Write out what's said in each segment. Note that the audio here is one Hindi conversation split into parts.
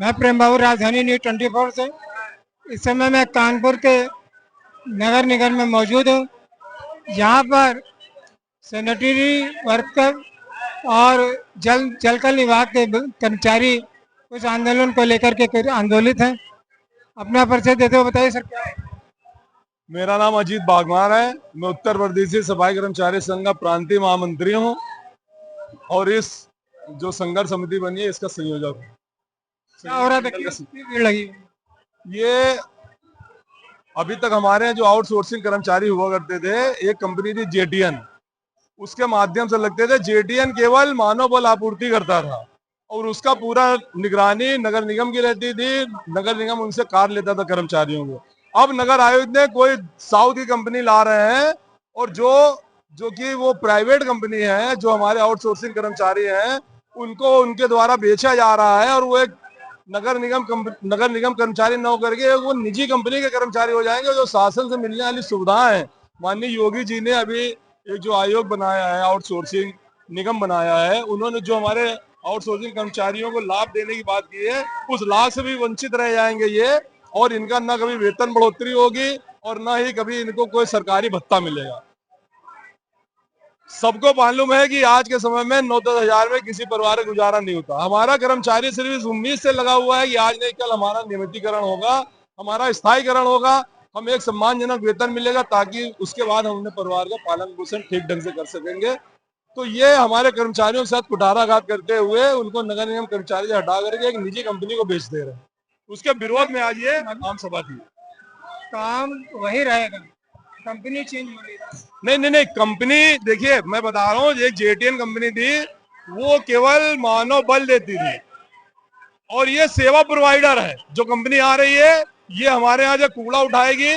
मैं प्रेम बाबू, राजधानी न्यूज 24 से। इस समय मैं कानपुर के नगर निगम में मौजूद हूँ। यहाँ पर सैनिटरी वर्कर और जलकल विभाग के कर्मचारी कुछ आंदोलन को लेकर के आंदोलित हैं। अपना परिचय देते हुए बताइए सर, क्या है? मेरा नाम अजीत बागवान है। मैं उत्तर प्रदेशी सफाई कर्मचारी संघ का प्रांतीय महामंत्री हूँ और इस जो संघर्ष समिति बनी है इसका संयोजक हूँ। क्या हो रहा था, क्यों भीड़ लगी? ये अभी तक हमारे यहाँ जो आउटसोर्सिंग कर्मचारी हुआ करते थे, एक कंपनी थी जेटीएन, उसके माध्यम से लगते थे। जेटीएन केवल मानव बल आपूर्ति करता था और उसका पूरा निगरानी नगर निगम की रहती थी। नगर निगम उनसे कार लेता था कर्मचारियों को। अब नगर आयुक्त ने कोई साउथ की कंपनी ला रहे हैं और जो जो कि वो प्राइवेट कंपनी है, जो हमारे आउटसोर्सिंग कर्मचारी हैं उनको उनके द्वारा बेचा जा रहा है और वो एक नगर निगम कर्मचारी न होकर के वो निजी कंपनी के कर्मचारी हो जाएंगे। जो शासन से मिलने वाली सुविधाएं हैं, माननीय योगी जी ने अभी एक जो आयोग बनाया है, आउटसोर्सिंग निगम बनाया है, उन्होंने जो हमारे आउटसोर्सिंग कर्मचारियों को लाभ देने की बात की है, उस लाभ से भी वंचित रह जाएंगे ये। और इनका ना कभी वेतन बढ़ोतरी होगी और ना ही कभी इनको कोई सरकारी भत्ता मिलेगा। सबको मालूम है कि आज के समय में 9-10 हजार में किसी परिवार का गुजारा नहीं होता। हमारा कर्मचारी सिर्फ इस उम्मीद से लगा हुआ है कि आज नहीं कल हमारा नियमितीकरण होगा, हमारा स्थायीकरण होगा, हम एक सम्मानजनक वेतन मिलेगा ताकि उसके बाद हम अपने परिवार का पालन पोषण ठीक ढंग से कर सकेंगे। तो ये हमारे कर्मचारियों के साथ कुठाराघात करते हुए उनको नगर निगम कर्मचारी से हटा करके एक निजी कंपनी को बेच दे रहे हैं। उसके विरोध में आज ये आम सभा थी। काम वही रहेगा, कंपनी चेंज हो रही है। नहीं नहीं नहीं, कंपनी देखिए, मैं बता रहा हूँ, एक जेटीएन कंपनी थी, वो केवल मानव बल देती थी और ये सेवा प्रोवाइडर है। जो कंपनी आ रही है ये हमारे यहाँ जो कूड़ा उठाएगी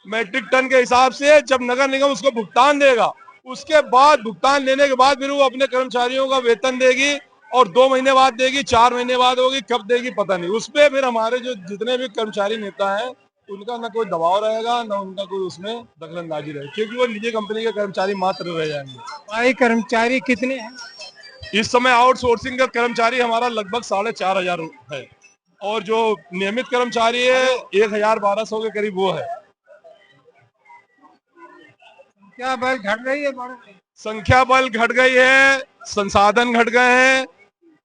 मैट्रिक टन के हिसाब से, जब नगर निगम उसको भुगतान देगा, उसके बाद भुगतान लेने के बाद फिर वो अपने कर्मचारियों का वेतन देगी और 2 महीने बाद देगी, 4 महीने बाद होगी, कब देगी पता नहीं। उसपे फिर हमारे जो जितने भी कर्मचारी नेता हैं उनका ना कोई दबाव रहेगा, ना उनका कोई उसमें दखलंदाजी रहेगी, क्योंकि वो निजी कंपनी के कर्मचारी मात्र रह जाएंगे। भाई, कर्मचारी कितने हैं? इस समय आउटसोर्सिंग का कर्मचारी हमारा लगभग 4,500 है और जो नियमित कर्मचारी है 1,1200 के करीब वो है। क्या बल घट रही है, बढ़ रही है? संख्या बल घट गई है, संसाधन घट गए हैं।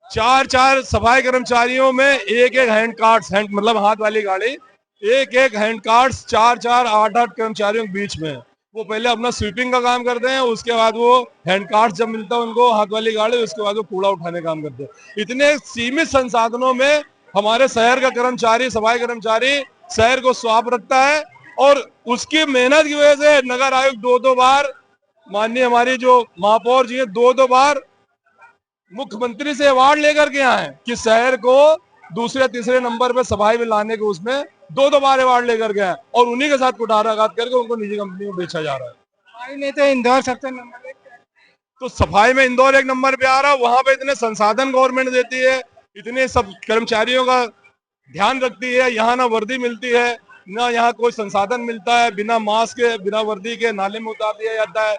4-4 सफाई कर्मचारियों में एक हैंड कार्ड्स, मतलब हाथ वाली गाड़ी, एक हैंड कार्ड्स 4-4 8-8 कर्मचारियों के बीच में। वो पहले अपना स्वीपिंग का काम करते हैं, उसके बाद वो हैंड कार्ड जब मिलता है उनको हाथ वाली गाड़ी, उसके बाद वो कूड़ा उठाने का काम करते हैं। इतने सीमित संसाधनों में हमारे शहर का कर्मचारी, सफाई कर्मचारी शहर को साफ रखता है और उसकी मेहनत की वजह से नगर आयुक्त 2-2 बार, माननीय हमारी जो महापौर जी है 2-2 बार मुख्यमंत्री से अवार्ड लेकर के आए कि शहर को दूसरे तीसरे नंबर पे सफाई में लाने के, उसमें 2-2 बार अवार्ड लेकर के आए और उन्हीं के साथ कुठाराघात करके उनको निजी कंपनी में बेचा जा रहा है। भाई, नहीं तो इंदौर सबसे नंबर 1 पे है। तो सफाई में इंदौर 1 नंबर पे आ रहा है, वहां पे इतने संसाधन गवर्नमेंट देती है, इतने सब कर्मचारियों का ध्यान रखती है, यहाँ ना वर्दी मिलती है, ना यहाँ कोई संसाधन मिलता है, बिना मास्क के बिना वर्दी के नाले में उतार दिया जाता है।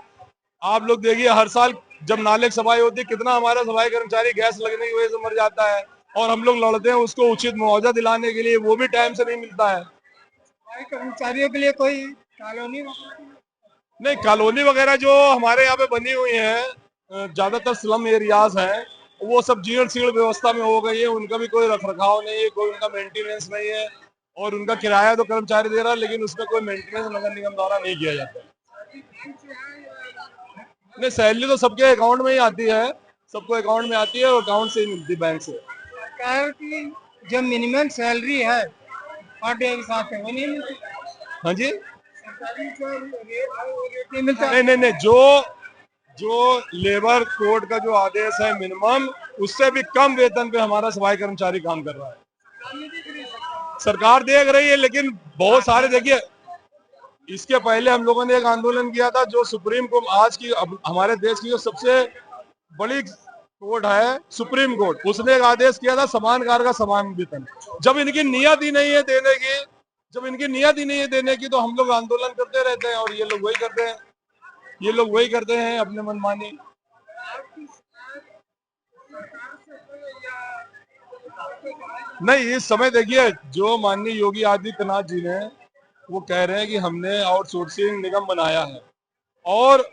आप लोग देखिए, हर साल जब नाले की सफाई होती है कितना हमारा सफाई कर्मचारी गैस लगने की वजह से मर जाता है और हम लोग लड़ते हैं उसको उचित मुआवजा दिलाने के लिए, वो भी टाइम से नहीं मिलता है। भाई, कर्मचारियों के लिए कोई कॉलोनी नहीं, कॉलोनी वगैरह जो हमारे यहाँ पे बनी हुई है, ज्यादातर स्लम एरियाज हैं, वो सब जीर्ण शीर्ण व्यवस्था में हो गई है। उनका भी कोई रख रखाव नहीं है, कोई उनका मेंटेनेंस नहीं है और उनका किराया तो कर्मचारी दे रहा है लेकिन उसमें कोई मेंटेनेंस नगर निगम द्वारा नहीं किया जाता। नहीं, सैलरी तो सबके अकाउंट में ही आती है, सबको अकाउंट में आती है और अकाउंट से ही मिलती है, बैंक से। सरकार की जो मिनिमम सैलरी है पर डे के हिसाब से वो नहीं मिलती। हाँ जी, सरकारी जो रेट है वो रेट नहीं मिलता। नहीं नहीं नहीं, जो जो लेबर कोड का जो आदेश है मिनिमम, उससे भी कम वेतन पे हमारा सफाई कर्मचारी काम कर रहा है। सरकार देख रही है लेकिन बहुत सारे, देखिए इसके पहले हम लोगों ने एक आंदोलन किया था, जो सुप्रीम कोर्ट आज की हमारे देश की जो सबसे बड़ी कोर्ट है सुप्रीम कोर्ट, उसने एक आदेश किया था समान कार्य का समान वेतन। जब इनकी नियत ही नहीं है देने की, जब इनकी नियत ही नहीं है देने की, तो हम लोग आंदोलन करते रहते हैं और ये लोग वही करते हैं, ये लोग वही करते हैं अपने मनमानी। नहीं, इस समय देखिए जो माननीय योगी आदित्यनाथ जी ने वो कह रहे हैं कि हमने आउटसोर्सिंग निगम बनाया है और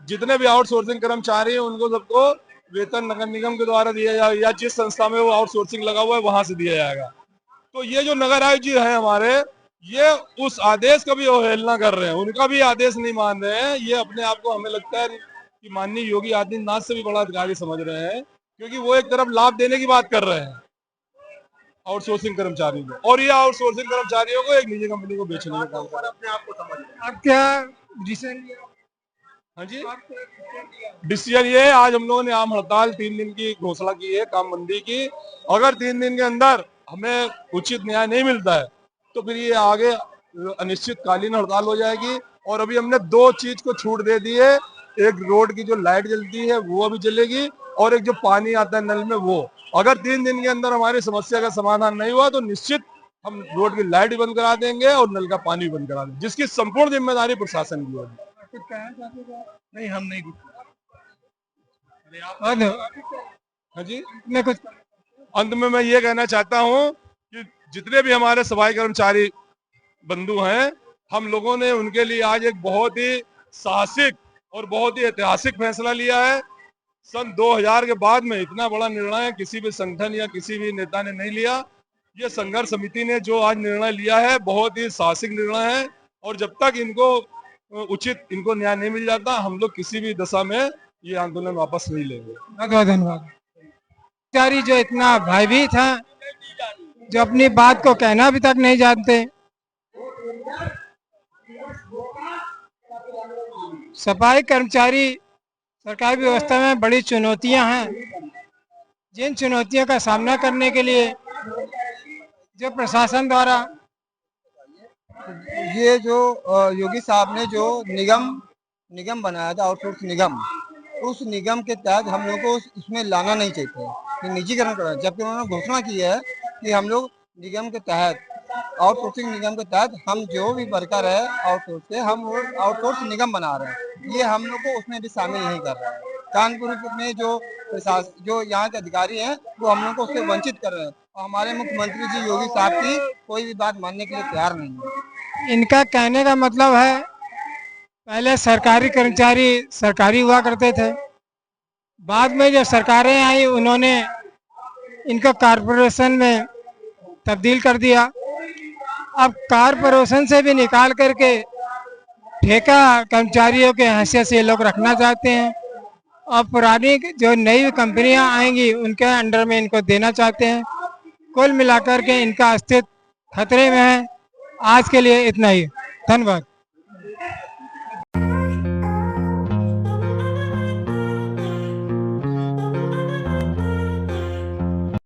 जितने भी आउटसोर्सिंग कर्मचारी हैं उनको सबको वेतन नगर निगम के द्वारा दिया जाएगा या जिस संस्था में वो आउटसोर्सिंग लगा हुआ है वहां से दिया जाएगा। तो ये जो नगर आयुक्त जी हैं हमारे, ये उस आदेश का भी अवहेलना कर रहे हैं, उनका भी आदेश नहीं मान रहे हैं। ये अपने आप को हमें लगता है कि माननीय योगी आदित्यनाथ से भी बड़ा अधिकारी समझ रहे हैं, क्योंकि वो एक तरफ लाभ देने की बात कर रहे हैं आउटसोर्सिंग कर्मचारियों को, और ये आउटसोर्सिंग कर्मचारियों को एक निजी कंपनी को बेचने का काम कर रहे हैं। अपने आप को समझ रहे हैं। अब क्या रिसेंटली हाँ जी, डिसीजन ये है, आज हम लोगों ने आम हड़ताल 3 दिन की घोषणा की है, काम बंदी की। अगर 3 दिन के अंदर हमें उचित न्याय नहीं मिलता है तो फिर ये आगे अनिश्चितकालीन हड़ताल हो जाएगी। और अभी हमने 2 चीज को छूट दे दी है, एक रोड की जो लाइट जलती है वो अभी जलेगी और एक जो पानी आता है नल में वो। अगर 3 दिन के अंदर हमारी समस्या का समाधान नहीं हुआ तो निश्चित हम रोड की लाइट भी बंद करा देंगे और नल का पानी भी बंद करा देंगे, जिसकी संपूर्ण जिम्मेदारी प्रशासन की होगी। कुछ कहना चाहते हैं? नहीं, हम नहीं कुछ। हाँ जी, मैं कुछ अंत में मैं ये कहना चाहता हूँ कि जितने भी हमारे सफाई कर्मचारी बंधु हैं, हम लोगों ने उनके लिए आज एक बहुत ही साहसिक और बहुत ही ऐतिहासिक फैसला लिया है। सन 2000 के बाद में इतना बड़ा निर्णय किसी भी संगठन या किसी भी नेता ने नहीं लिया। ये संघर्ष समिति ने जो आज निर्णय लिया है बहुत ही साहसिक निर्णय है, और जब तक इनको उचित इनको न्याय नहीं मिल जाता हम लोग किसी भी दशा में ये आंदोलन वापस नहीं लेंगे। बहुत बहुत धन्यवाद। कर्मचारी जो इतना भयभीत है, जो अपनी बात को कहना भी तक नहीं जानते, सफाई कर्मचारी सरकारी व्यवस्था में बड़ी चुनौतियां हैं, जिन चुनौतियों का सामना करने के लिए जो प्रशासन द्वारा ये जो योगी साहब ने जो निगम बनाया था, आउटसोर्स निगम, उस निगम के तहत हम लोग को उसमें लाना नहीं चाहिए कि निजीकरण करना, जबकि उन्होंने घोषणा की है कि हम लोग निगम के तहत, आउटसोर्सिंग निगम के तहत हम जो भी वर्कर है आउटसोर्स से, हम वो आउटसोर्स निगम बना रहे हैं। ये हम लोग को उसमें भी शामिल नहीं कर रहे हैं। कानपुर में जो यहाँ के अधिकारी हैं वो हम लोग को उससे वंचित कर रहे हैं, और हमारे मुख्यमंत्री जी योगी साहब की कोई भी बात मानने के लिए तैयार नहीं है। इनका कहने का मतलब है पहले सरकारी कर्मचारी सरकारी हुआ करते थे, बाद में जब सरकारें आई उन्होंने इनको कारपोरेशन में तब्दील कर दिया। अब कारपोरेशन से भी निकाल करके ठेका कर्मचारियों के हैसियत से लोग रखना चाहते हैं, और पुरानी जो नई कंपनियां आएंगी उनके अंडर में इनको देना चाहते हैं। कुल मिलाकर के इनका अस्तित्व खतरे में है। आज के लिए इतना ही, धन्यवाद।